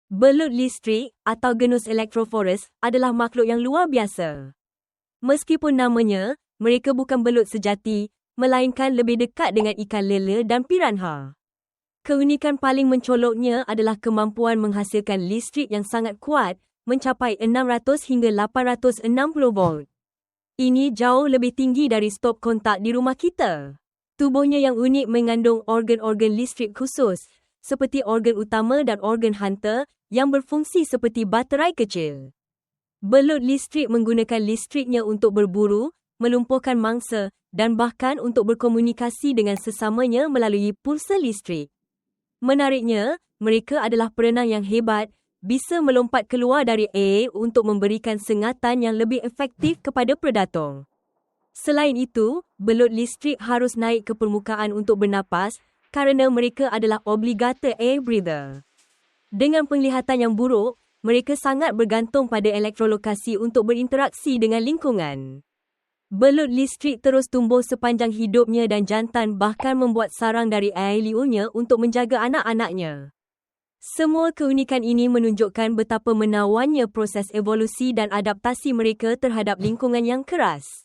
Belut listrik atau genus Electrophorus adalah makhluk yang luar biasa. Meskipun namanya, mereka bukan belut sejati, melainkan lebih dekat dengan ikan lele dan piranha. Keunikan paling mencoloknya adalah kemampuan menghasilkan listrik yang sangat kuat, mencapai 600 hingga 860 volt. Ini jauh lebih tinggi dari stop kontak di rumah kita. Tubuhnya yang unik mengandung organ-organ listrik khusus, seperti organ utama dan organ hunter, yang berfungsi seperti baterai kecil. Belut listrik menggunakan listriknya untuk berburu, melumpuhkan mangsa, dan bahkan untuk berkomunikasi dengan sesamanya melalui pulsa listrik. Menariknya, mereka adalah perenang yang hebat, bisa melompat keluar dari air untuk memberikan sengatan yang lebih efektif kepada predator. Selain itu, belut listrik harus naik ke permukaan untuk bernapas kerana mereka adalah obligate air breather. Dengan penglihatan yang buruk, mereka sangat bergantung pada elektrolokasi untuk berinteraksi dengan lingkungan. Belut listrik terus tumbuh sepanjang hidupnya dan jantan bahkan membuat sarang dari air liurnya untuk menjaga anak-anaknya. Semua keunikan ini menunjukkan betapa menawannya proses evolusi dan adaptasi mereka terhadap lingkungan yang keras.